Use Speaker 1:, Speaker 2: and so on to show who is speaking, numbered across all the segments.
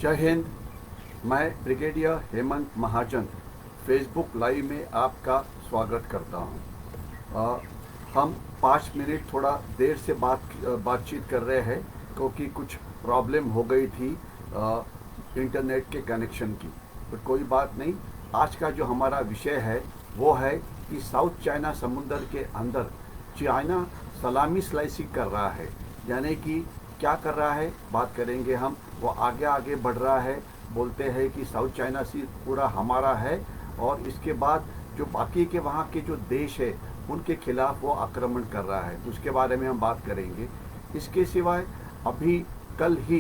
Speaker 1: जय हिंद। मैं ब्रिगेडियर हेमंत महाजन Facebook live में आपका स्वागत करता हूं। हम 5 मिनट थोड़ा देर से बातचीत कर रहे हैं क्योंकि कुछ प्रॉब्लम हो गई थी इंटरनेट के कनेक्शन की। पर कोई बात नहीं। आज का जो हमारा विषय है वो है कि साउथ चाइना समुंदर के अंदर चाइना सलामी स्लाइसिंग कर रहा है, यानी कि क्या कर रहा है बात करेंगे हम। वो आगे आगे बढ़ रहा है, बोलते हैं कि साउथ चाइना सी पूरा हमारा है, और इसके बाद जो बाकी के वहाँ के जो देश है उनके खिलाफ वो आक्रमण कर रहा है, तो उसके बारे में हम बात करेंगे। इसके सिवाय अभी कल ही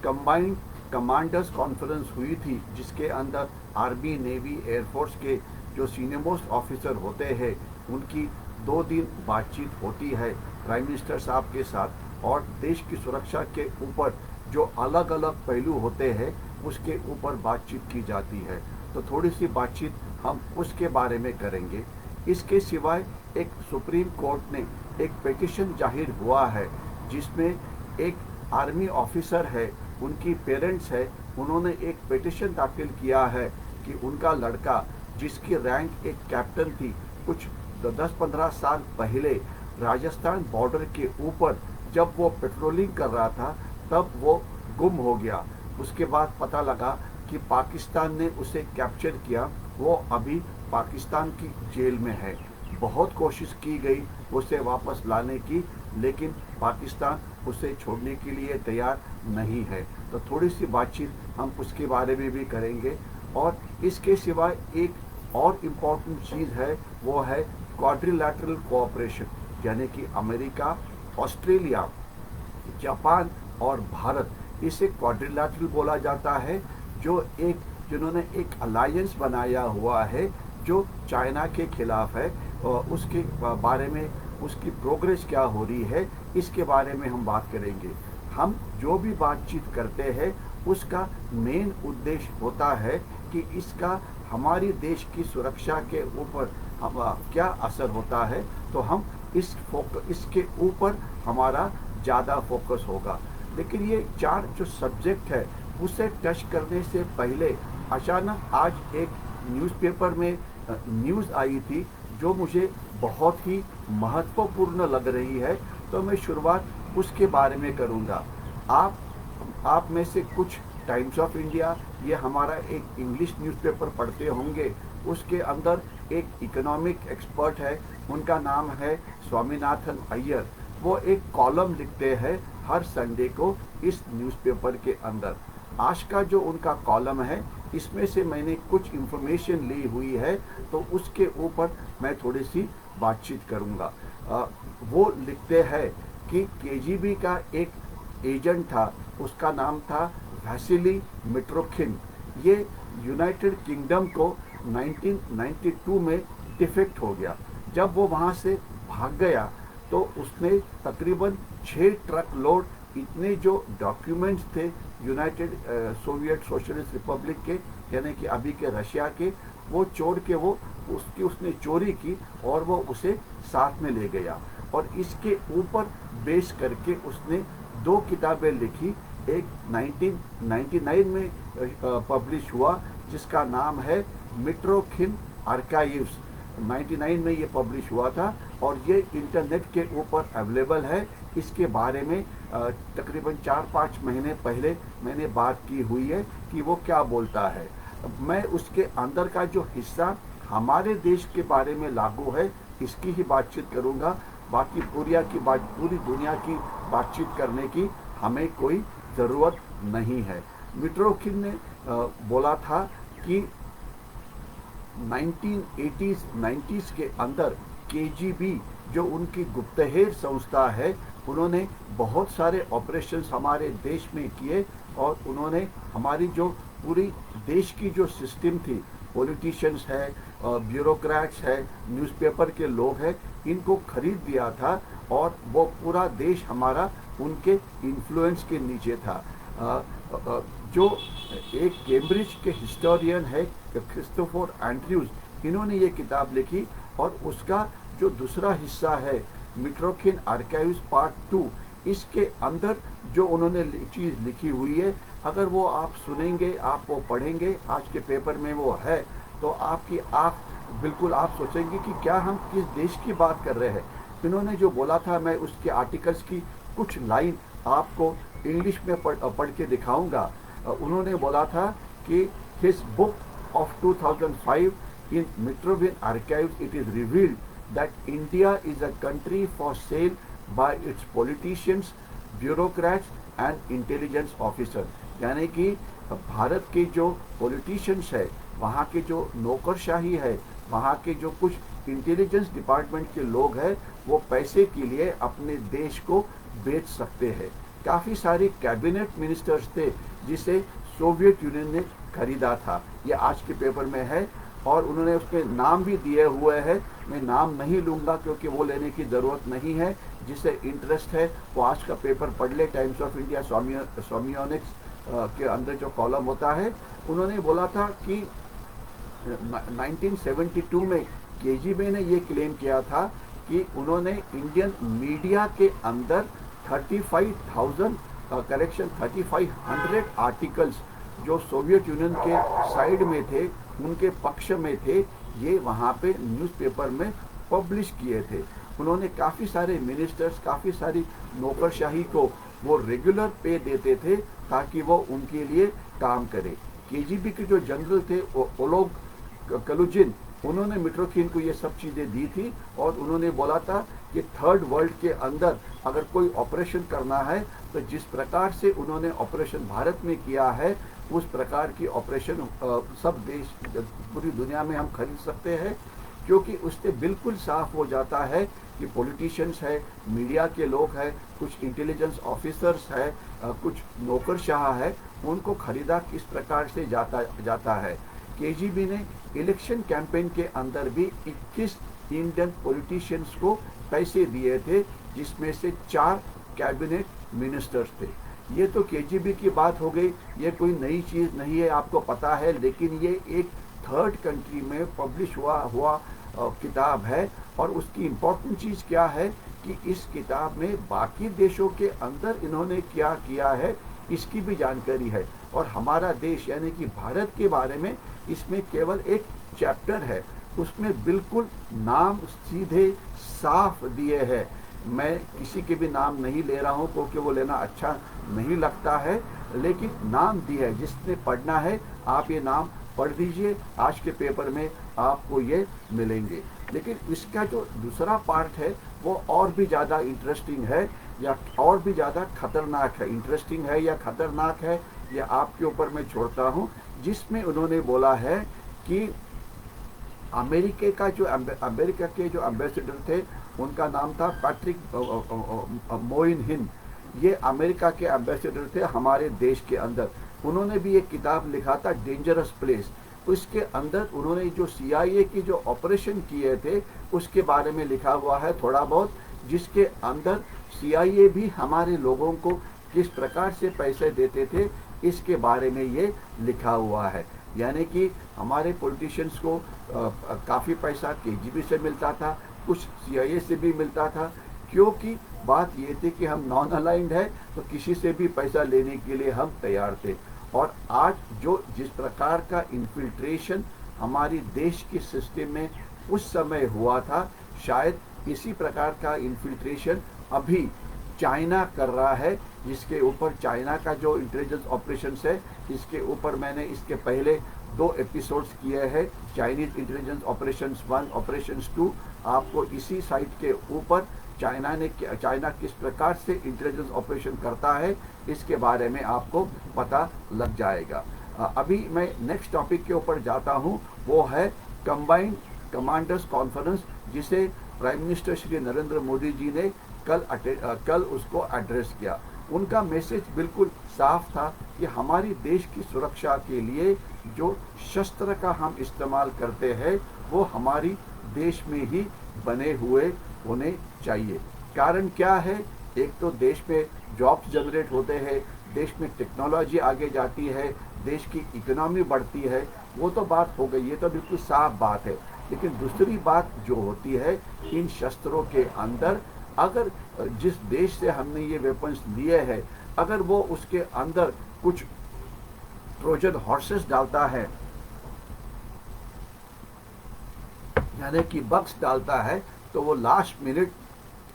Speaker 1: कंबाइंड कमांडर्स कॉन्फ्रेंस हुई थी, जिसके अंदर आर्मी, नेवी, एयरफोर्स के जो सीनियर मोस्ट ऑफिसर होते हैं उनकी 2 दिन बातचीत होती है प्राइम मिनिस्टर साहब के साथ, और देश की सुरक्षा के ऊपर जो अलग अलग पहलू होते हैं उसके ऊपर बातचीत की जाती है। तो थोड़ी सी बातचीत हम उसके बारे में करेंगे। इसके सिवाय एक सुप्रीम कोर्ट ने एक पिटीशन जाहिर हुआ है, जिसमें एक आर्मी ऑफिसर है, उनकी पेरेंट्स है, उन्होंने एक पिटीशन दाखिल किया है कि उनका लड़का, जिसकी रैंक एक कैप्टन थी, कुछ 10-15 साल पहले राजस्थान बॉर्डर के ऊपर जब वो पेट्रोलिंग कर रहा था तब वो गुम हो गया। उसके बाद पता लगा कि पाकिस्तान ने उसे कैप्चर किया, वो अभी पाकिस्तान की जेल में है। बहुत कोशिश की गई उसे वापस लाने की, लेकिन पाकिस्तान उसे छोड़ने के लिए तैयार नहीं है। तो थोड़ी सी बातचीत हम उसके बारे में भी करेंगे। और इसके सिवाय एक और इम्पॉर्टेंट चीज़ है, वो है क्वाड्रिलैटरल कोऑपरेशन, यानी कि अमेरिका, ऑस्ट्रेलिया, जापान और भारत। इसे क्वाड्रिलैटरल बोला जाता है, जिन्होंने एक अलायंस बनाया हुआ है जो चाइना के खिलाफ है, और उसके बारे में, उसकी प्रोग्रेस क्या हो रही है, इसके बारे में हम बात करेंगे। हम जो भी बातचीत करते हैं उसका मेन उद्देश्य होता है कि इसका हमारी देश की सुरक्षा के ऊपर क्या असर होता है, तो हम इसके ऊपर हमारा ज़्यादा फोकस होगा। लेकिन ये 4 जो सब्जेक्ट है उसे टच करने से पहले अचानक आज एक न्यूज़पेपर में न्यूज़ आई थी जो मुझे बहुत ही महत्वपूर्ण लग रही है, तो मैं शुरुआत उसके बारे में करूँगा। आप में से कुछ टाइम्स ऑफ इंडिया, ये हमारा एक इंग्लिश न्यूज़पेपर पढ़ते होंगे। उसके अंदर एक इकोनॉमिक एक्सपर्ट है, उनका नाम है स्वामीनाथन अय्यर। वो एक कॉलम लिखते हैं हर संडे को इस न्यूज़पेपर के अंदर। आज का जो उनका कॉलम है, इसमें से मैंने कुछ इन्फॉर्मेशन ली हुई है, तो उसके ऊपर मैं थोड़ी सी बातचीत करूँगा। वो लिखते हैं कि केजीबी का एक एजेंट था, उसका नाम था वैसिली मिट्रोखिन। ये यूनाइटेड किंगडम को 1992 में डिफेक्ट हो गया। जब वो वहाँ से भाग गया तो उसने तकरीबन 6 ट्रक लोड इतने जो डॉक्यूमेंट्स थे यूनाइटेड सोवियत सोशलिस्ट रिपब्लिक के, यानी कि अभी के रशिया के, वो चोर के उसने चोरी की और वो उसे साथ में ले गया। और इसके ऊपर बेस करके उसने 2 किताबें लिखी। एक 1999 में पब्लिश हुआ, जिसका नाम है मिट्रोखिन आर्काइव्स। 99 में ये पब्लिश हुआ था और ये इंटरनेट के ऊपर अवेलेबल है। इसके बारे में तकरीबन 4-5 महीने पहले मैंने बात की हुई है कि वो क्या बोलता है। मैं उसके अंदर का जो हिस्सा हमारे देश के बारे में लागू है, इसकी ही बातचीत करूँगा। बाकी पूरी दुनिया की बातचीत करने की हमें कोई ज़रूरत नहीं है। मिट्रोखिन ने बोला था कि 1980s 90s के अंदर केजीबी जो उनकी गुप्तहेर संस्था है, उन्होंने बहुत सारे ऑपरेशंस हमारे देश में किए, और उन्होंने हमारी जो पूरी देश की जो सिस्टम थी, पॉलिटिशियंस है, ब्यूरोक्रेट्स है, न्यूज़पेपर के लोग हैं, इनको खरीद दिया था, और वो पूरा देश हमारा उनके इन्फ्लुएंस के नीचे था। जो एक कैम्ब्रिज के हिस्टोरियन है क्रिस्टोफर एंड्रयूज, इन्होंने ये किताब लिखी, और उसका जो दूसरा हिस्सा है मिट्रोखिन आर्काइव्स पार्ट 2, इसके अंदर जो उन्होंने चीज़ लिखी हुई है अगर वो आप सुनेंगे, आप वो पढ़ेंगे, आज के पेपर में वो है, तो आपकी आँख बिल्कुल आप सोचेंगे कि क्या हम किस देश की बात कर रहे हैं। इन्होंने जो बोला था, मैं उसके आर्टिकल्स की कुछ लाइन आपको इंग्लिश में पढ़ के दिखाऊंगा। उन्होंने बोला था कि his book of 2005 in Metrovin Archives, it is revealed that India is a country for sale by its politicians, bureaucrats and intelligence officers। यानी कि भारत के जो पॉलिटिशियंस है, वहाँ के जो नौकरशाही है, वहाँ के जो कुछ इंटेलिजेंस डिपार्टमेंट के लोग हैं, वो पैसे के लिए अपने देश को बेच सकते हैं। काफ़ी सारे कैबिनेट मिनिस्टर्स थे जिसे सोवियत यूनियन ने खरीदा था। ये आज के पेपर में है और उन्होंने उसके नाम भी दिए हुए हैं। मैं नाम नहीं लूँगा क्योंकि वो लेने की ज़रूरत नहीं है। जिसे इंटरेस्ट है वो आज का पेपर पढ़ ले। टाइम्स ऑफ इंडिया स्वामियोनिक्स के अंदर जो कॉलम होता है, उन्होंने बोला था कि 1972 में केजीबी ने ये क्लेम किया था कि उन्होंने इंडियन मीडिया के अंदर 3500 आर्टिकल्स जो सोवियत यूनियन के साइड में थे, उनके पक्ष में थे, ये वहाँ पे न्यूज़पेपर में पब्लिश किए थे। उन्होंने काफ़ी सारे मिनिस्टर्स, काफ़ी सारी नौकरशाही को वो रेगुलर पे देते थे ताकि वो उनके लिए काम करे। केजीबी के जो जनरल थे ओलोग कलुजिन, उन्होंने मिट्रोखिन को ये सब चीज़ें दी थी और उन्होंने बोला था कि थर्ड वर्ल्ड के अंदर अगर कोई ऑपरेशन करना है तो जिस प्रकार से उन्होंने ऑपरेशन भारत में किया है, उस प्रकार की ऑपरेशन सब देश, पूरी दुनिया में हम खरीद सकते हैं। क्योंकि उससे बिल्कुल साफ हो जाता है कि पॉलिटिशियंस है, मीडिया के लोग हैं, कुछ इंटेलिजेंस ऑफिसर्स है, कुछ नौकरशाह है, उनको खरीदा किस प्रकार से जाता है। केजीबी ने इलेक्शन कैंपेन के अंदर भी 21 इंडियन पॉलिटिशियंस को पैसे दिए थे, जिसमें से 4 कैबिनेट मिनिस्टर्स थे। ये तो केजीबी की बात हो गई, ये कोई नई चीज़ नहीं है, आपको पता है। लेकिन ये एक थर्ड कंट्री में पब्लिश हुआ किताब है और उसकी इम्पोर्टेंट चीज़ क्या है कि इस किताब में बाकी देशों के अंदर इन्होंने क्या किया है इसकी भी जानकारी है। और हमारा देश यानी कि भारत के बारे में इसमें केवल एक चैप्टर है, उसमें बिल्कुल नाम सीधे साफ दिए हैं। मैं किसी के भी नाम नहीं ले रहा हूँ क्योंकि वो लेना अच्छा नहीं लगता है, लेकिन नाम दिया है। जिसने पढ़ना है आप ये नाम पढ़ दीजिए, आज के पेपर में आपको ये मिलेंगे। लेकिन इसका जो दूसरा पार्ट है वो और भी ज़्यादा इंटरेस्टिंग है या और भी ज़्यादा खतरनाक है। इंटरेस्टिंग है या खतरनाक है ये आपके ऊपर मैं छोड़ता हूँ। जिसमें उन्होंने बोला है कि अमेरिका के जो एम्बेसडर थे उनका नाम था पैट्रिक मोइनहिन। ये अमेरिका के एम्बेसडर थे हमारे देश के अंदर। उन्होंने भी एक किताब लिखा था डेंजरस प्लेस। उसके अंदर उन्होंने जो CIA की जो ऑपरेशन किए थे उसके बारे में लिखा हुआ है थोड़ा बहुत, जिसके अंदर CIA भी हमारे लोगों को किस प्रकार से पैसे देते थे इसके बारे में ये लिखा हुआ है। यानी कि हमारे पॉलिटिशियंस को काफ़ी पैसा केजीबी से मिलता था, कुछ CIA से भी मिलता था। क्योंकि बात ये थी कि हम नॉन अलाइंड है तो किसी से भी पैसा लेने के लिए हम तैयार थे। और आज जो जिस प्रकार का इन्फिल्ट्रेशन हमारी देश के सिस्टम में उस समय हुआ था, शायद इसी प्रकार का इन्फिल्ट्रेशन अभी चाइना कर रहा है, जिसके ऊपर चाइना का जो इंटेलिजेंस ऑपरेशंस है, इसके ऊपर मैंने इसके पहले 2 एपिसोड्स किए हैं, चाइनीज इंटेलिजेंस ऑपरेशंस 1, ऑपरेशंस 2। आपको इसी साइट के ऊपर चाइना किस प्रकार से इंटेलिजेंस ऑपरेशन करता है इसके बारे में आपको पता लग जाएगा। अभी मैं नेक्स्ट टॉपिक के ऊपर जाता हूँ, वो है कंबाइंड कमांडर्स कॉन्फ्रेंस, जिसे प्राइम मिनिस्टर श्री नरेंद्र मोदी जी ने कल उसको एड्रेस किया। उनका मैसेज बिल्कुल साफ था कि हमारी देश की सुरक्षा के लिए जो शस्त्र का हम इस्तेमाल करते हैं वो हमारी देश में ही बने हुए होने चाहिए। कारण क्या है? एक तो देश में जॉब्स जनरेट होते हैं, देश में टेक्नोलॉजी आगे जाती है, देश की इकोनॉमी बढ़ती है, वो तो बात हो गई, ये तो बिल्कुल साफ बात है। लेकिन दूसरी बात जो होती है, इन शस्त्रों के अंदर अगर जिस देश से हमने ये वेपन्स लिए हैं, अगर वो उसके अंदर कुछ ट्रोजन हॉर्सेस डालता है, यानी कि बग्स डालता है, तो वो लास्ट मिनट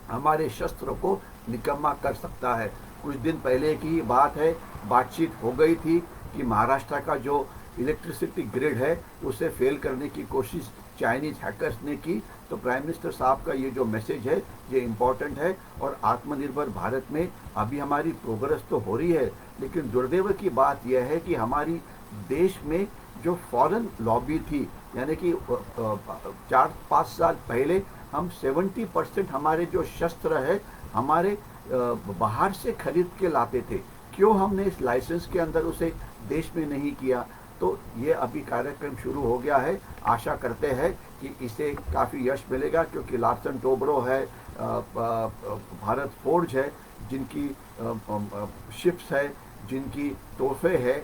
Speaker 1: हमारे शस्त्र को निकम्मा कर सकता है। कुछ दिन पहले की बात है, बातचीत हो गई थी कि महाराष्ट्र का जो इलेक्ट्रिसिटी ग्रिड है उसे फेल करने की कोशिश चाइनीज हैकर्स ने की। तो प्राइम मिनिस्टर साहब का ये जो मैसेज है ये इम्पोर्टेंट है। और आत्मनिर्भर भारत में अभी हमारी प्रोग्रेस तो हो रही है, लेकिन दुर्दैव की बात यह है कि हमारी देश में जो फॉरेन लॉबी थी, यानी कि 4-5 साल पहले हम 70% हमारे जो शस्त्र है हमारे बाहर से खरीद के लाते थे। क्यों हमने इस लाइसेंस के अंदर उसे देश में नहीं किया? तो ये अभी कार्यक्रम शुरू हो गया है। आशा करते हैं कि इसे काफ़ी यश मिलेगा, क्योंकि लार्सन टोब्रो है, भारत फोर्ज है, जिनकी शिप्स है, जिनकी तोहफे है,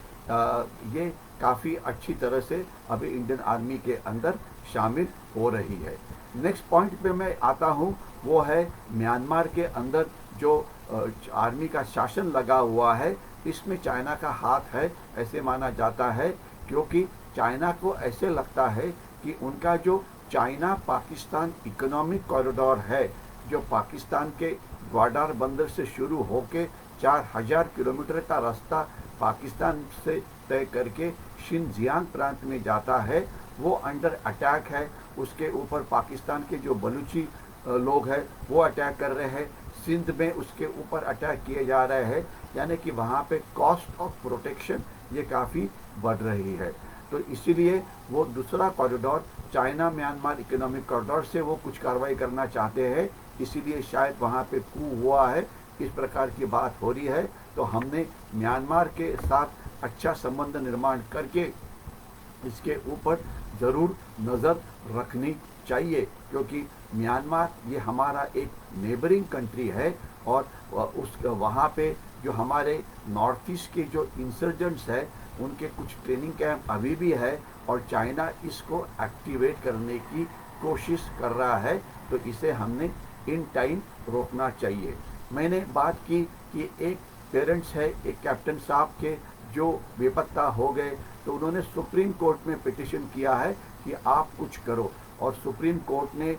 Speaker 1: ये काफ़ी अच्छी तरह से अभी इंडियन आर्मी के अंदर शामिल हो रही है। नेक्स्ट पॉइंट पे मैं आता हूँ, वो है म्यांमार के अंदर जो आर्मी का शासन लगा हुआ है, इसमें चाइना का हाथ है ऐसे माना जाता है, क्योंकि चाइना को ऐसे लगता है कि उनका जो चाइना पाकिस्तान इकोनॉमिक कॉरिडोर है, जो पाकिस्तान के ग्वाडर बंदर से शुरू होके 4000 किलोमीटर का रास्ता पाकिस्तान से तय करके शिनजियांग प्रांत में जाता है, वो अंडर अटैक है। उसके ऊपर पाकिस्तान के जो बलूची लोग हैं वो अटैक कर रहे हैं, सिंध में उसके ऊपर अटैक किए जा रहे हैं, यानी कि वहाँ पे कॉस्ट ऑफ प्रोटेक्शन ये काफ़ी बढ़ रही है। तो इसीलिए वो दूसरा corridor China Myanmar economic corridor से वो कुछ कार्रवाई करना चाहते हैं, इसीलिए शायद वहाँ पे कू हुआ है, इस प्रकार की बात हो रही है। तो हमने म्यांमार के साथ अच्छा संबंध निर्माण करके इसके ऊपर ज़रूर नज़र रखनी चाहिए, क्योंकि म्यांमार ये हमारा एक नेबरिंग कंट्री है। और उस वहाँ पे जो हमारे नॉर्थ ईस्ट के जो इंसर्जेंट्स हैं उनके कुछ ट्रेनिंग कैंप अभी भी है, और चाइना इसको एक्टिवेट करने की कोशिश कर रहा है। तो इसे हमने इन टाइम रोकना चाहिए। मैंने बात की कि एक पेरेंट्स है एक कैप्टन साहब के जो बेपत्ता हो गए, तो उन्होंने सुप्रीम कोर्ट में पिटिशन किया है कि आप कुछ करो, और सुप्रीम कोर्ट ने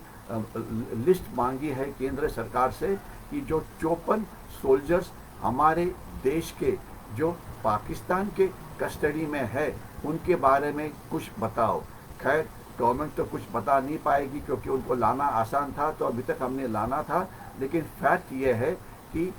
Speaker 1: लिस्ट मांगी है केंद्र सरकार से कि जो 54 सोल्जर्स हमारे देश के जो पाकिस्तान के कस्टडी में है उनके बारे में कुछ बताओ। खैर गवर्नमेंट तो कुछ बता नहीं पाएगी, क्योंकि उनको लाना आसान था, तो अभी तक हमने लाना था। लेकिन फैक्ट ये है कि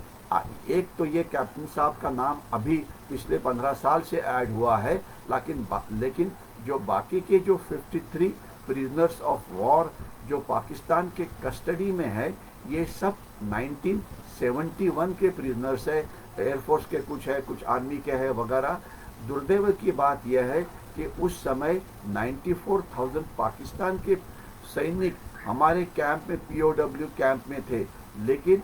Speaker 1: एक तो ये कैप्टन साहब का नाम अभी पिछले 15 साल से ऐड हुआ है, लेकिन जो बाकी के जो 53 प्रिजनर्स ऑफ वॉर जो पाकिस्तान के कस्टडी में है, ये सब 1971 के प्रिजनर्स है। एयरफोर्स के कुछ है, कुछ आर्मी के है वगैरह। दुर्दैव की बात यह है कि उस समय 94,000 पाकिस्तान के सैनिक हमारे कैंप में, POW कैंप में थे, लेकिन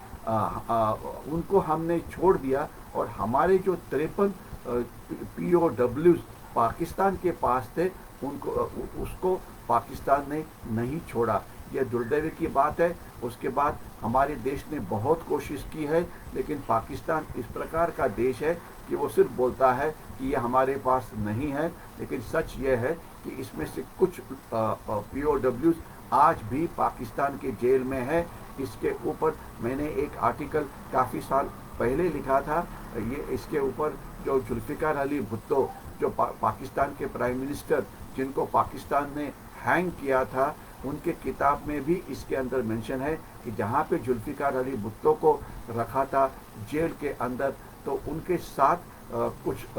Speaker 1: उनको हमने छोड़ दिया, और हमारे जो 53 POWs पाकिस्तान के पास थे उसको पाकिस्तान ने नहीं छोड़ा। यह दुर्दैव की बात है। उसके बाद हमारे देश ने बहुत कोशिश की है, लेकिन पाकिस्तान इस प्रकार का देश है कि वो सिर्फ बोलता है कि ये हमारे पास नहीं है, लेकिन सच ये है कि इसमें से कुछ POWs आज भी पाकिस्तान के जेल में है। इसके ऊपर मैंने एक आर्टिकल काफ़ी साल पहले लिखा था। ये इसके ऊपर जो जुल्फ़िकार अली भुट्टो जो पाकिस्तान के प्राइम मिनिस्टर जिनको पाकिस्तान ने हैंग किया था, उनके किताब में भी इसके अंदर मेंशन है कि जहाँ पे जुल्फ़िकार अली भुट्टो को रखा था जेल के अंदर, तो उनके साथ कुछ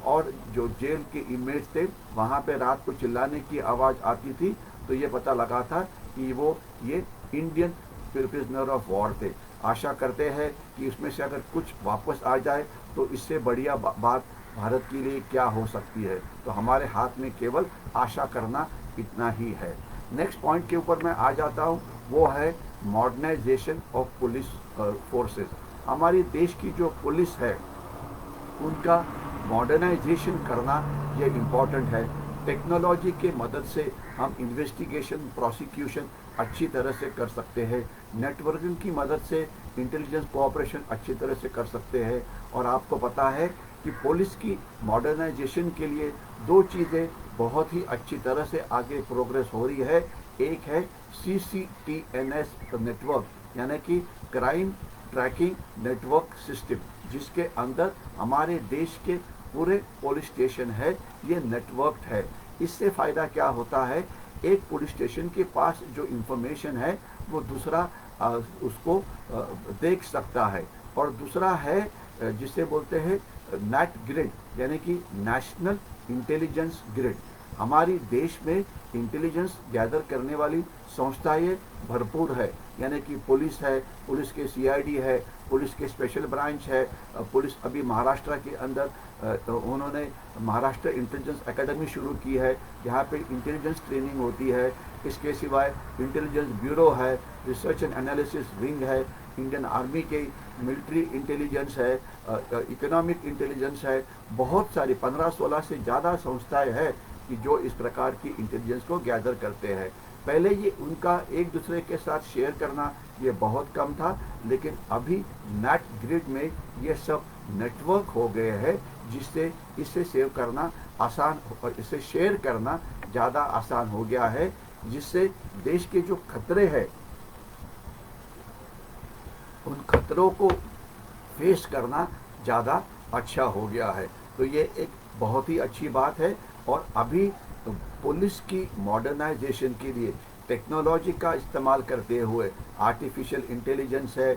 Speaker 1: और जो जेल के इनमेट्स थे, वहाँ पे रात को चिल्लाने की आवाज़ आती थी, तो ये पता लगा था कि ये इंडियन प्रिजनर ऑफ वॉर थे। आशा करते हैं कि इसमें से अगर कुछ वापस आ जाए तो इससे बढ़िया बात भारत के लिए क्या हो सकती है। तो हमारे हाथ में केवल आशा करना इतना ही है। नेक्स्ट पॉइंट के ऊपर मैं आ जाता हूँ, वो है मॉडर्नाइजेशन ऑफ पुलिस फोर्सेस। हमारी देश की जो पुलिस है उनका मॉडर्नाइजेशन करना ये इम्पॉर्टेंट है। टेक्नोलॉजी के मदद से हम इन्वेस्टिगेशन, प्रोसिक्यूशन अच्छी तरह से कर सकते हैं। नेटवर्किंग की मदद से इंटेलिजेंस कोऑपरेशन अच्छी तरह से कर सकते हैं। और आपको पता है कि पुलिस की मॉडर्नाइजेशन के लिए दो चीज़ें बहुत ही अच्छी तरह से आगे प्रोग्रेस हो रही है। एक है CCTNS नेटवर्क, यानी कि क्राइम ट्रैकिंग नेटवर्क सिस्टम, जिसके अंदर हमारे देश के पूरे पुलिस स्टेशन है, ये नेटवर्क है। इससे फ़ायदा क्या होता है, एक पुलिस स्टेशन के पास जो इंफॉर्मेशन है वो दूसरा उसको देख सकता है। और दूसरा है जिसे बोलते हैं नेट ग्रिड, यानी कि नेशनल इंटेलिजेंस ग्रिड। हमारी देश में इंटेलिजेंस गैदर करने वाली संस्थाएं भरपूर है, यानी कि पुलिस है, पुलिस के CID है, पुलिस के स्पेशल ब्रांच है। पुलिस अभी महाराष्ट्र के अंदर उन्होंने महाराष्ट्र इंटेलिजेंस एकेडमी शुरू की है, जहाँ पे इंटेलिजेंस ट्रेनिंग होती है। इसके सिवाय इंटेलिजेंस ब्यूरो है, रिसर्च एंड एनालिसिस विंग है, इंडियन आर्मी के मिलिट्री इंटेलिजेंस है, इकोनॉमिक इंटेलिजेंस है। बहुत सारी 15-16 से ज़्यादा संस्थाएं हैं कि जो इस प्रकार की इंटेलिजेंस को गैदर करते हैं। पहले ये उनका एक दूसरे के साथ शेयर करना ये बहुत कम था, लेकिन अभी नेट ग्रिड में ये सब नेटवर्क हो गए हैं, जिससे इसे सेव करना आसान और इसे शेयर करना ज़्यादा आसान हो गया है, जिससे देश के जो खतरे हैं उन खतरों को फेस करना ज़्यादा अच्छा हो गया है। तो ये एक बहुत ही अच्छी बात है। और अभी पुलिस की मॉडर्नाइजेशन के लिए टेक्नोलॉजी का इस्तेमाल करते हुए आर्टिफिशियल इंटेलिजेंस है,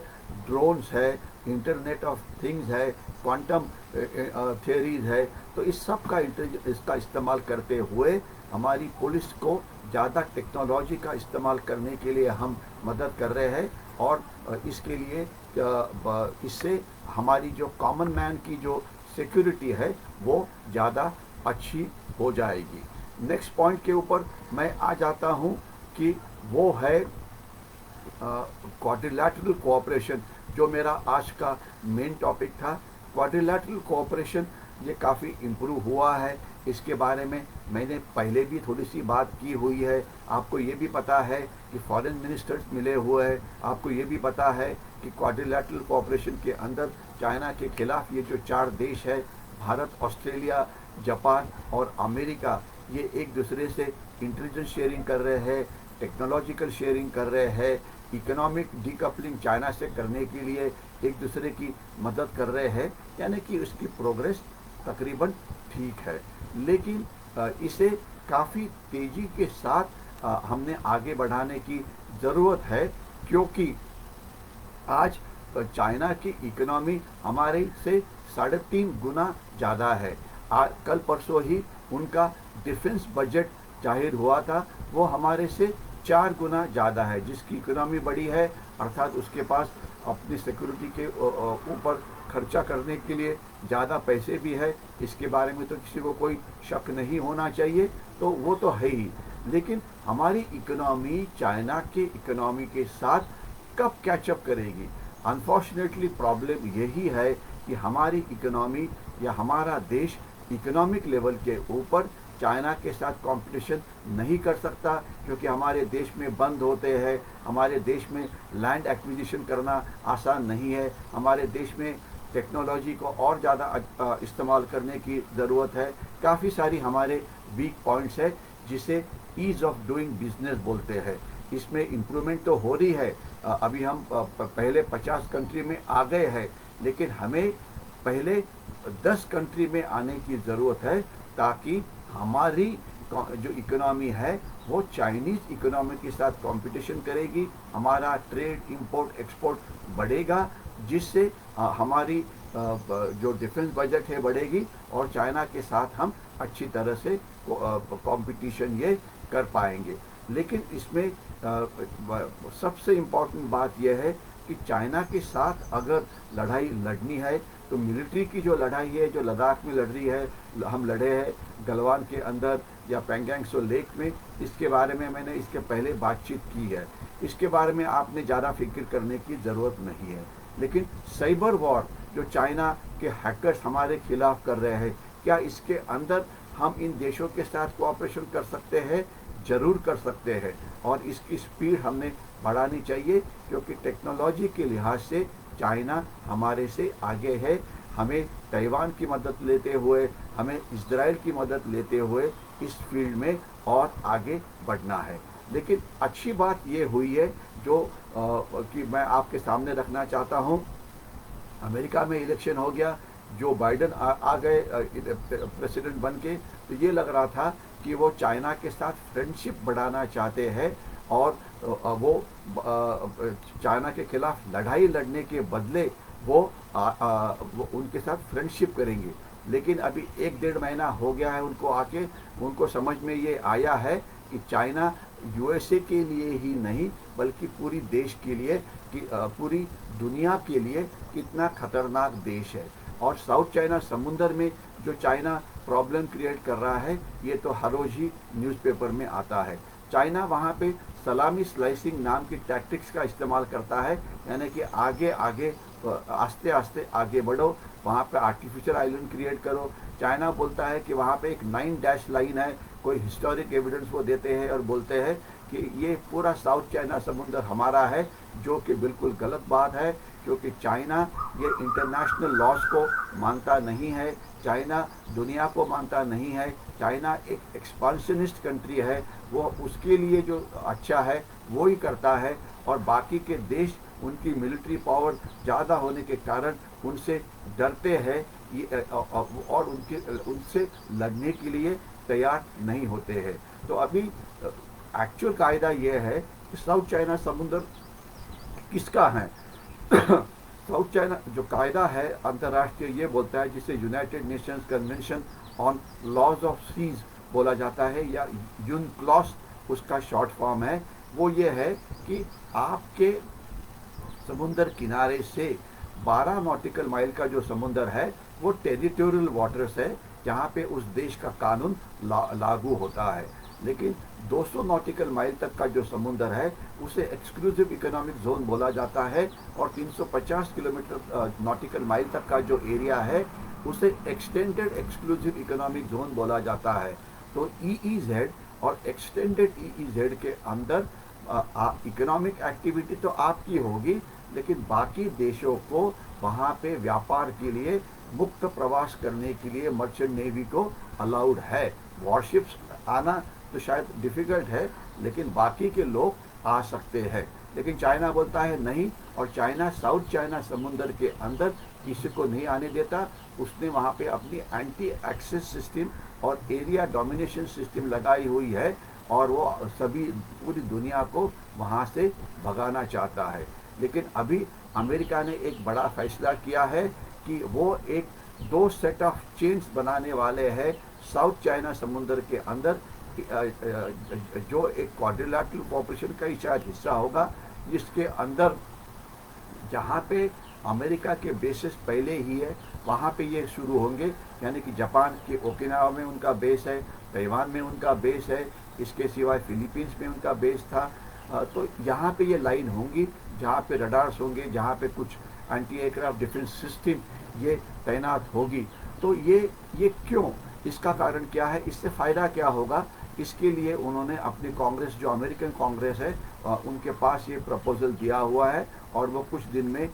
Speaker 1: ड्रोन्स है, इंटरनेट ऑफ थिंग्स है, क्वांटम थियरीज है, तो इस सब का इसका इस्तेमाल करते हुए हमारी पुलिस को ज़्यादा टेक्नोलॉजी का इस्तेमाल करने के लिए हम मदद कर रहे हैं। और इसके लिए इससे हमारी जो कॉमन मैन की जो सिक्योरिटी है वो ज़्यादा अच्छी हो जाएगी। नेक्स्ट पॉइंट के ऊपर मैं आ जाता हूँ कि वो है क्वाड्रिलैटरल कोऑपरेशन, जो मेरा आज का मेन टॉपिक था। क्वाड्रिलैटरल कोऑपरेशन ये काफ़ी इम्प्रूव हुआ है, इसके बारे में मैंने पहले भी थोड़ी सी बात की हुई है। आपको ये भी पता है कि फॉरेन मिनिस्टर्स मिले हुए हैं। आपको ये भी पता है कि क्वाड्रिलैटरल कोऑपरेशन के अंदर चाइना के खिलाफ ये जो 4 देश है, भारत, ऑस्ट्रेलिया, जापान और अमेरिका, ये एक दूसरे से इंटेलिजेंस शेयरिंग कर रहे हैं, टेक्नोलॉजिकल शेयरिंग कर रहे हैं, इकोनॉमिक डीकपलिंग चाइना से करने के लिए एक दूसरे की मदद कर रहे हैं, यानी कि उसकी प्रोग्रेस तकरीबन ठीक है। लेकिन इसे काफ़ी तेज़ी के साथ हमने आगे बढ़ाने की ज़रूरत है, क्योंकि आज चाइना की इकोनॉमी हमारे से 3.5 गुना ज़्यादा है। कल परसों ही उनका डिफेंस बजट जाहिर हुआ था, वो हमारे से 4 गुना ज़्यादा है। जिसकी इकोनॉमी बड़ी है, अर्थात उसके पास अपनी सिक्योरिटी के ऊपर खर्चा करने के लिए ज़्यादा पैसे भी है, इसके बारे में तो किसी को कोई शक नहीं होना चाहिए, तो वो तो है ही। लेकिन हमारी इकोनॉमी चाइना के इकोनॉमी के साथ कब कैचअप करेगी? अनफॉर्चुनेटली प्रॉब्लम यही है कि हमारी इकोनॉमी या हमारा देश इकोनॉमिक लेवल के ऊपर चाइना के साथ कंपटीशन नहीं कर सकता, क्योंकि हमारे देश में बंद होते हैं। हमारे देश में लैंड एक्विजिशन करना आसान नहीं है। हमारे देश में टेक्नोलॉजी को और ज़्यादा इस्तेमाल करने की ज़रूरत है। काफ़ी सारी हमारे वीक पॉइंट्स है, जिसे ईज़ ऑफ डूइंग बिजनेस बोलते हैं। इसमें इम्प्रूवमेंट तो हो रही है। अभी हम पहले 50 कंट्री में आ गए हैं, लेकिन हमें पहले 10 कंट्री में आने की ज़रूरत है, ताकि हमारी जो इकोनॉमी है वो चाइनीज़ इकोनॉमी के साथ कंपटीशन करेगी, हमारा ट्रेड इंपोर्ट एक्सपोर्ट बढ़ेगा, जिससे हमारी जो डिफेंस बजट है बढ़ेगी और चाइना के साथ हम अच्छी तरह से कंपटीशन ये कर पाएंगे। लेकिन इसमें सबसे इम्पोर्टेंट बात यह है कि चाइना के साथ अगर लड़ाई लड़नी है तो मिलिट्री की जो लड़ाई है, जो लद्दाख में लड़ रही है, हम लड़े हैं गलवान के अंदर या पैंगोंग त्सो लेक में, इसके बारे में मैंने इसके पहले बातचीत की है। इसके बारे में आपने ज़्यादा फिक्र करने की ज़रूरत नहीं है। लेकिन साइबर वॉर जो चाइना के हैकर्स हमारे खिलाफ कर रहे हैं, क्या इसके अंदर हम इन देशों के साथ कोऑपरेशन कर सकते हैं? ज़रूर कर सकते हैं, और इसकी स्पीड हमने बढ़ानी चाहिए, क्योंकि टेक्नोलॉजी के लिहाज से चाइना हमारे से आगे है। हमें ताइवान की मदद लेते हुए, हमें इजराइल की मदद लेते हुए इस फील्ड में और आगे बढ़ना है। लेकिन अच्छी बात ये हुई है जो कि मैं आपके सामने रखना चाहता हूँ। अमेरिका में इलेक्शन हो गया, जो बाइडन आ गए प्रेसिडेंट बन के, तो ये लग रहा था कि वो चाइना के साथ फ्रेंडशिप बढ़ाना चाहते हैं और वो चाइना के खिलाफ लड़ाई लड़ने के बदले वो उनके साथ फ्रेंडशिप करेंगे। लेकिन अभी 1-1.5 महीना हो गया है उनको आके, उनको समझ में ये आया है कि चाइना यूएसए के लिए ही नहीं बल्कि पूरी देश के लिए, पूरी दुनिया के लिए कितना खतरनाक देश है। और साउथ चाइना समुंदर में जो चाइना प्रॉब्लम क्रिएट कर रहा है, ये तो हर रोज ही न्यूज़पेपर में आता है। चाइना वहाँ पे सलामी स्लाइसिंग नाम की टैक्टिक्स का इस्तेमाल करता है, यानी कि आगे आगे आस्ते आस्ते आगे बढ़ो, वहाँ पे आर्टिफिशियल आइलैंड क्रिएट करो। चाइना बोलता है कि वहाँ पे एक 9 डैश लाइन है, कोई हिस्टोरिक एविडेंस वो देते हैं और बोलते हैं कि ये पूरा साउथ चाइना समुंदर हमारा है, जो कि बिल्कुल गलत बात है, क्योंकि चाइना ये इंटरनेशनल लॉज को मानता नहीं है, चाइना दुनिया को मानता नहीं है, चाइना एक एक्सपांशनिस्ट कंट्री है, वो उसके लिए जो अच्छा है वो ही करता है, और बाकी के देश उनकी मिलिट्री पावर ज़्यादा होने के कारण उनसे डरते हैं और उनसे लड़ने के लिए तैयार नहीं होते हैं। तो अभी एक्चुअल कायदा ये है कि साउथ चाइना समुंदर किसका है। साउथ चाइना जो कायदा है अंतर्राष्ट्रीय, ये बोलता है, जिसे United Nations convention on laws of seas बोला जाता है, या यूनक्लॉस उसका शॉर्ट फॉर्म है। वो ये है कि आपके समुंदर किनारे से 12 नॉटिकल माइल का जो समुंदर है वो टेरिटोरियल वाटर्स है, जहाँ पे उस देश का कानून लागू होता है। लेकिन 200 नॉटिकल माइल तक का जो समुंदर है उसे एक्सक्लूसिव इकोनॉमिक जोन बोला जाता है, और 350 किलोमीटर नॉटिकल माइल तक का जो एरिया है उसे एक्सटेंडेड एक्सक्लूसिव इकोनॉमिक जोन बोला जाता है। तो EEZ और एक्सटेंडेड EEZ के अंदर इकोनॉमिक एक्टिविटी तो आपकी होगी, लेकिन बाकी देशों को वहाँ पे व्यापार के लिए मुक्त प्रवास करने के लिए मर्चेंट नेवी को अलाउड है। वॉरशिप्स आना तो शायद डिफ़िकल्ट है, लेकिन बाकी के लोग आ सकते हैं। लेकिन चाइना बोलता है नहीं, और चाइना साउथ चाइना समुंदर के अंदर किसी को नहीं आने देता। उसने वहाँ पे अपनी एंटी एक्सेस सिस्टम और एरिया डोमिनेशन सिस्टम लगाई हुई है, और वो सभी पूरी दुनिया को वहाँ से भगाना चाहता है। लेकिन अभी अमेरिका ने एक बड़ा फैसला किया है कि वो एक 2 सेट ऑफ चेन्स बनाने वाले हैं साउथ चाइना समुंदर के अंदर, जो एक क्वाड्रिलैटरल कोऑपरेशन का ही शायद हिस्सा होगा, जिसके अंदर जहाँ पे अमेरिका के बेसिस पहले ही है वहाँ पे ये शुरू होंगे। यानी कि जापान के ओकिनावा में उनका बेस है, ताइवान में उनका बेस है, इसके सिवाय फिलीपींस में उनका बेस था। तो यहाँ पे ये लाइन होंगी जहाँ पे रडार्स होंगे, जहाँ पे कुछ एंटी एयरक्राफ्ट डिफेंस सिस्टम ये तैनात होगी। तो ये क्यों, इसका कारण क्या है, इससे फ़ायदा क्या होगा, इसके लिए उन्होंने अपनी कांग्रेस, जो अमेरिकन कांग्रेस है, उनके पास ये प्रपोजल दिया हुआ है, और वो कुछ दिन में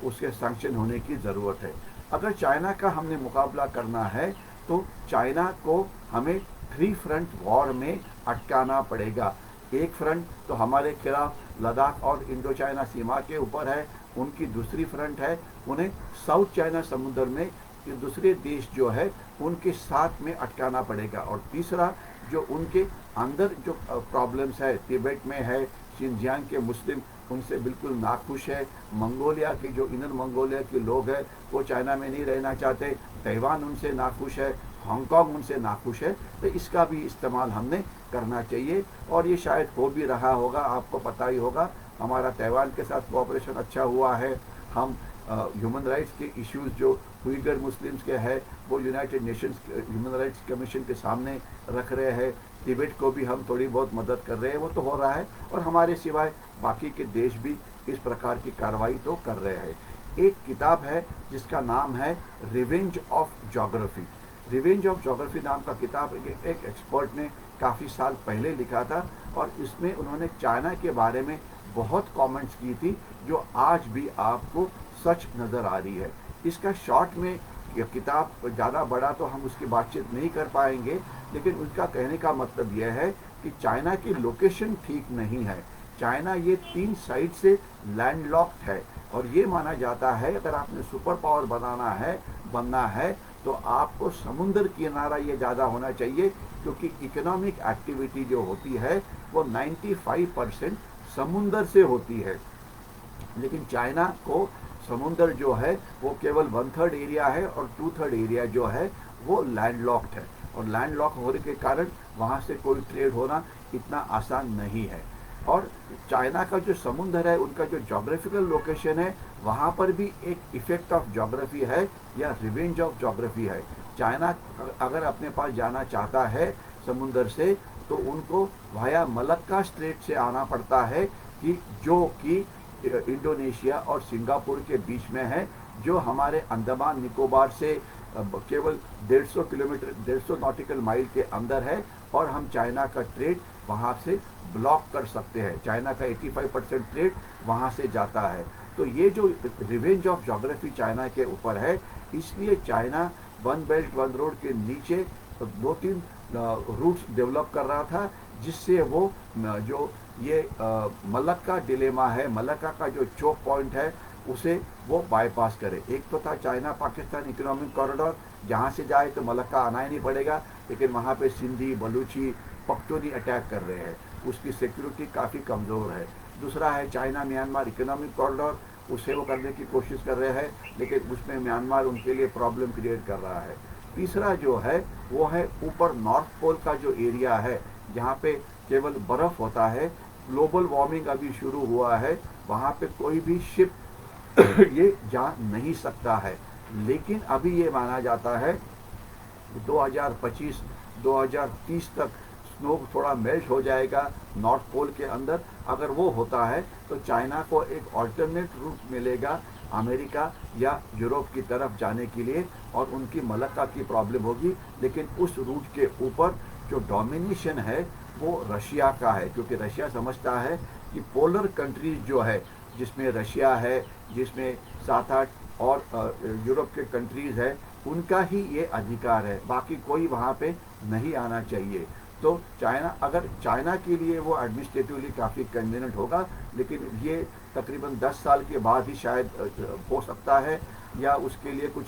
Speaker 1: उसके सैंक्शन होने की ज़रूरत है। अगर चाइना का हमने मुकाबला करना है तो चाइना को हमें 3 फ्रंट वॉर में अटकाना पड़ेगा। एक फ्रंट तो हमारे खिलाफ लद्दाख और इंडो चाइना सीमा के ऊपर है, उनकी दूसरी फ्रंट है उन्हें साउथ चाइना समुंदर में ये दूसरे देश जो है उनके साथ में अटकाना पड़ेगा। और तीसरा जो उनके अंदर जो प्रॉब्लम्स है, तिब्बत में है, शिनजियांग के मुस्लिम उनसे बिल्कुल नाखुश है, मंगोलिया के जो इनर मंगोलिया के लोग हैं वो चाइना में नहीं रहना चाहते, ताइवान उनसे नाखुश है, हांगकांग उनसे नाखुश है। तो इसका भी इस्तेमाल हमने करना चाहिए, और ये शायद हो भी रहा होगा। आपको पता ही होगा हमारा ताइवान के साथ कोऑपरेशन अच्छा हुआ है। हम ह्यूमन राइट्स के इश्यूज जो उइगर मुस्लिम्स के हैं वो United Nations human rights commission के सामने रख रहे हैं। तिब्बत को भी हम थोड़ी बहुत मदद कर रहे हैं, वो तो हो रहा है, और हमारे सिवाय बाकी के देश भी इस प्रकार की कार्रवाई तो कर रहे हैं। एक किताब है जिसका नाम है revenge of geography. Revenge of geography नाम का किताब एक एक्सपर्ट ने काफ़ी साल पहले लिखा था, और इसमें उन्होंने चाइना के बारे में बहुत कमेंट्स की थी जो आज भी आपको सच नज़र आ रही है। इसका शॉर्ट में किताब ज़्यादा बड़ा तो हम उसकी बातचीत नहीं कर पाएंगे, लेकिन उसका कहने का मतलब यह है कि चाइना की लोकेशन ठीक नहीं है। चाइना ये 3 साइड से लैंडलॉक्ड है और ये माना जाता है अगर आपने सुपर पावर बनना है तो आपको समुद्र किनारा ये ज़्यादा होना चाहिए, क्योंकि इकोनॉमिक एक्टिविटी जो होती है वो 95% समुद्र से होती है। लेकिन चाइना को समुद्र जो है वो केवल 1/3 एरिया है और 2/3 एरिया जो है वो लैंडलॉक्ड है, और लैंडलॉक होने के कारण वहाँ से कोई ट्रेड होना इतना आसान नहीं है। और चाइना का जो समुद्र है, उनका जो जोग्राफिकल लोकेशन है, वहाँ पर भी एक इफेक्ट ऑफ जोग्राफी है या रिवेंज ऑफ जोग्राफी है। चाइना अगर अपने पास जाना चाहता है समुद्र से तो उनको वाया मलक्का स्ट्रेट से आना पड़ता है, कि जो कि इंडोनेशिया और सिंगापुर के बीच में है, जो हमारे अंडमान निकोबार से केवल 150 किलोमीटर 150 नॉटिकल माइल के अंदर है, और हम चाइना का ट्रेड वहाँ से ब्लॉक कर सकते हैं। चाइना का 85% ट्रेड वहाँ से जाता है। तो ये जो रिवेंज ऑफ ज्योग्राफी चाइना के ऊपर है, इसलिए China one belt one road के नीचे 2-3 रूट्स डेवलप कर रहा था, जिससे वो जो ये मलक्का डिलेमा है, मलक्का का जो चोक पॉइंट है, उसे वो बाईपास करे। एक तो था चाइना पाकिस्तान इकोनॉमिक कॉरिडोर, जहाँ से जाए तो मलक्का आना ही नहीं पड़ेगा, लेकिन वहाँ पे सिंधी, बलूची, पख्तूनी अटैक कर रहे हैं, उसकी सिक्योरिटी काफ़ी कमज़ोर है। दूसरा है चाइना म्यांमार इकोनॉमिक कॉरिडोर, उसे वो करने की कोशिश कर रहे हैं, लेकिन उसमें म्यांमार उनके लिए प्रॉब्लम क्रिएट कर रहा है। तीसरा जो है वो है ऊपर नॉर्थ पोल का जो एरिया है, जहाँ पे केवल बर्फ़ होता है। ग्लोबल वार्मिंग अभी शुरू हुआ है, वहाँ पे कोई भी शिप ये जा नहीं सकता है। लेकिन अभी ये माना जाता है 2025-2030 तक स्नो थोड़ा मेल्ट हो जाएगा नॉर्थ पोल के अंदर। अगर वो होता है तो चाइना को एक ऑल्टरनेट रूट मिलेगा अमेरिका या यूरोप की तरफ जाने के लिए, और उनकी मलक्का की प्रॉब्लम होगी। लेकिन उस रूट के ऊपर जो डोमिनेशन है वो रशिया का है, क्योंकि रशिया समझता है कि पोलर कंट्रीज जो है, जिसमें रशिया है, जिसमें 7-8 और यूरोप के कंट्रीज़ है, उनका ही ये अधिकार है, बाकी कोई वहाँ पे नहीं आना चाहिए। तो चाइना के लिए वो एडमिनिस्ट्रेटिवली काफ़ी कन्वीनियंट होगा, लेकिन ये तकरीबन 10 साल के बाद ही शायद हो सकता है, या उसके लिए कुछ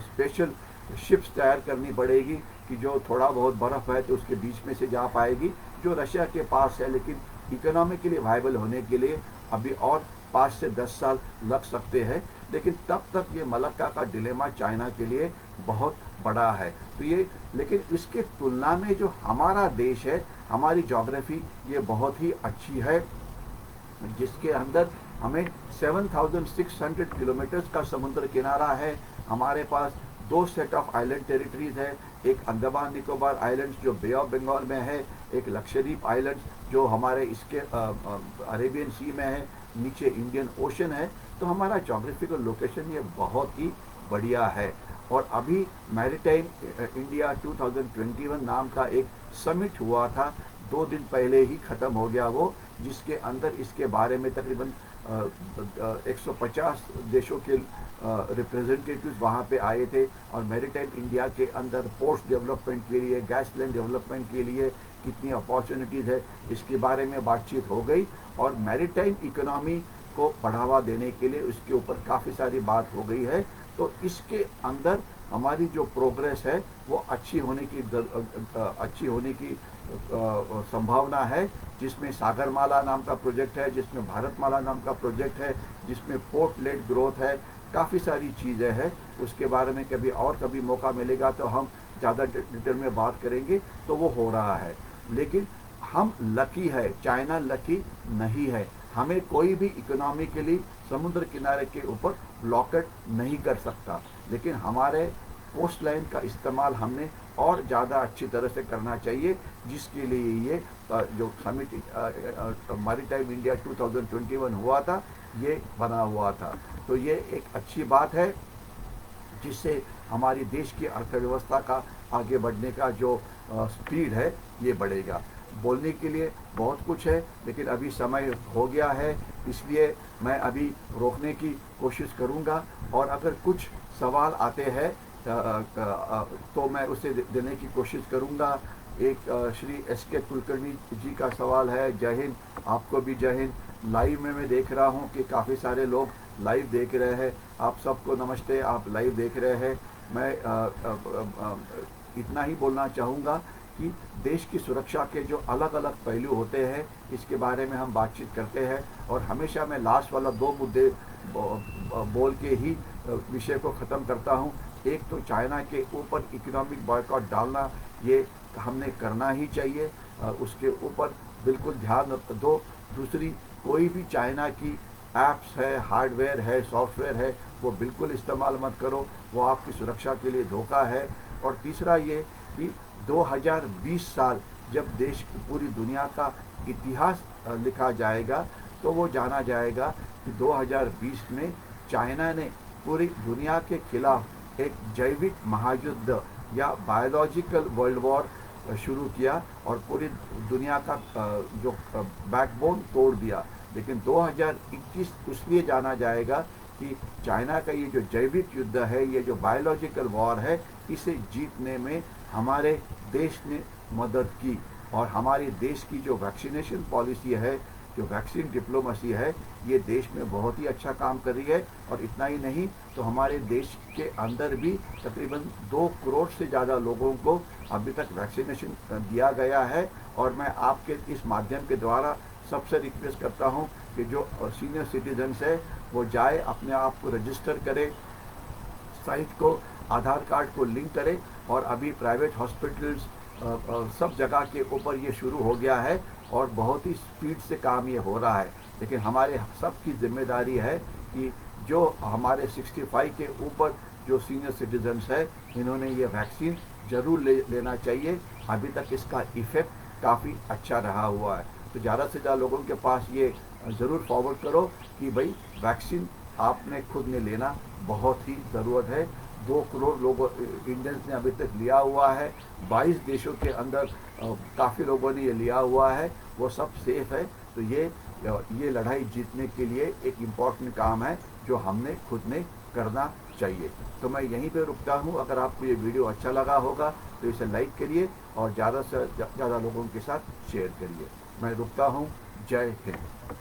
Speaker 1: स्पेशल शिप्स तैयार करनी पड़ेगी कि जो थोड़ा बहुत बर्फ़ है तो उसके बीच में से जा पाएगी, जो रशिया के पास है। लेकिन इकोनॉमिकली वायबल होने के लिए अभी और 5 से 10 साल लग सकते हैं, लेकिन तब तक ये मलक्का का डिलेमा चाइना के लिए बहुत बड़ा है। तो ये, लेकिन इसके तुलना में जो हमारा देश है, हमारी ज्योग्राफी ये बहुत ही अच्छी है, जिसके अंदर हमें 7,600 किलोमीटर्स का समुद्र किनारा है। हमारे पास 2 सेट ऑफ आइलैंड टेरिटरीज है, एक अंडमान निकोबार आइलैंड्स जो बे ऑफ बंगाल में है, एक लक्षद्वीप आइलैंड्स जो हमारे इसके अरेबियन सी में है, नीचे इंडियन ओशन है। तो हमारा जोग्राफिकल लोकेशन ये बहुत ही बढ़िया है। और अभी मैरीटाइम इंडिया 2021 नाम का एक समिट हुआ था, 2 दिन पहले ही ख़त्म हो गया वो, जिसके अंदर इसके बारे में तकरीबन 150 देशों के रिप्रेजेंटेटिव्स वहाँ पे आए थे। और मैरीटाइम इंडिया के अंदर पोर्ट डेवलपमेंट के लिए, गैस लाइन डेवलपमेंट के लिए कितनी अपॉर्चुनिटीज़ है, इसके बारे में बातचीत हो गई। और मैरीटाइम इकोनॉमी को बढ़ावा देने के लिए उसके ऊपर काफ़ी सारी बात हो गई है। तो इसके अंदर हमारी जो प्रोग्रेस है वो अच्छी होने की संभावना है, जिसमें सागरमाला नाम का प्रोजेक्ट है, जिसमें भारतमाला नाम का प्रोजेक्ट है, जिसमें पोर्ट लेड ग्रोथ है, काफ़ी सारी चीज़ें हैं। उसके बारे में कभी मौका मिलेगा तो हम ज़्यादा डिटेल में बात करेंगे। तो वो हो रहा है, लेकिन हम लकी है, चाइना लकी नहीं है। हमें कोई भी इकोनॉमिकली समुद्र किनारे के ऊपर ब्लॉकेट नहीं कर सकता, लेकिन हमारे कोस्ट लाइन का इस्तेमाल हमने और ज़्यादा अच्छी तरह से करना चाहिए, जिसके लिए ये जो समिट मैरीटाइम इंडिया 2021 हुआ था, ये बना हुआ था। तो ये एक अच्छी बात है, जिससे हमारी देश की अर्थव्यवस्था का आगे बढ़ने का जो स्पीड है ये बढ़ेगा। बोलने के लिए बहुत कुछ है, लेकिन अभी समय हो गया है, इसलिए मैं अभी रोकने की कोशिश करूंगा। और अगर कुछ सवाल आते हैं तो मैं उसे देने की कोशिश करूंगा। एक श्री एस.के. कुलकर्णी जी का सवाल है। जय हिंद, आपको भी जय हिंद। लाइव में मैं देख रहा हूं कि काफ़ी सारे लोग लाइव देख रहे हैं। आप सबको नमस्ते, आप लाइव देख रहे हैं। मैं इतना ही बोलना चाहूँगा कि देश की सुरक्षा के जो अलग अलग पहलू होते हैं, इसके बारे में हम बातचीत करते हैं, और हमेशा मैं लास्ट वाला 2 मुद्दे बोल के ही विषय को ख़त्म करता हूँ। एक तो चाइना के ऊपर इकोनॉमिक बॉयकॉट डालना, ये हमने करना ही चाहिए, उसके ऊपर बिल्कुल ध्यान दो। दूसरी, कोई भी चाइना की ऐप्स है, हार्डवेयर है, सॉफ्टवेयर है, वो बिल्कुल इस्तेमाल मत करो, वो आपकी सुरक्षा के लिए धोखा है। और तीसरा ये कि 2020 साल जब देश की पूरी दुनिया का इतिहास लिखा जाएगा, तो वो जाना जाएगा कि 2020 में चाइना ने पूरी दुनिया के खिलाफ एक जैविक महायुद्ध या बायोलॉजिकल वर्ल्ड वॉर शुरू किया और पूरी दुनिया का जो बैकबोन तोड़ दिया। लेकिन 2021 इसलिए जाना जाएगा कि चाइना का ये जो जैविक युद्ध है, ये जो बायोलॉजिकल वॉर है, इसे जीतने में हमारे देश ने मदद की। और हमारे देश की जो वैक्सीनेशन पॉलिसी है, जो वैक्सीन डिप्लोमेसी है, ये देश में बहुत ही अच्छा काम कर रही है। और इतना ही नहीं, तो हमारे देश के अंदर भी तकरीबन 2 करोड़ से ज़्यादा लोगों को अभी तक वैक्सीनेशन दिया गया है। और मैं आपके इस माध्यम के द्वारा सबसे रिक्वेस्ट करता हूं कि जो सीनियर सिटीजन्स है, वो जाए, अपने आप को रजिस्टर करे, साइट को, आधार कार्ड को लिंक करें। और अभी प्राइवेट हॉस्पिटल्स सब जगह के ऊपर ये शुरू हो गया है और बहुत ही स्पीड से काम ये हो रहा है। लेकिन हमारे सबकी जिम्मेदारी है कि जो हमारे 65 के ऊपर जो सीनियर सिटीजन्स है, इन्होंने ये वैक्सीन ज़रूर लेना चाहिए। अभी तक इसका इफ़ेक्ट काफ़ी अच्छा रहा हुआ है। तो ज़्यादा से ज़्यादा लोगों के पास ये ज़रूर फॉरवर्ड करो कि भाई वैक्सीन आपने खुद ने लेना बहुत ही ज़रूरत है। 2 करोड़ लोगों इंडियंस ने अभी तक लिया हुआ है। 22 देशों के अंदर काफ़ी लोगों ने ये लिया हुआ है, वो सब सेफ है। तो ये लड़ाई जीतने के लिए एक इम्पॉर्टेंट काम है जो हमने खुद ने करना चाहिए। तो मैं यहीं पे रुकता हूँ। अगर आपको ये वीडियो अच्छा लगा होगा तो इसे लाइक करिए और ज़्यादा से ज़्यादा लोगों के साथ शेयर करिए। मैं रुकता हूँ। जय हिंद।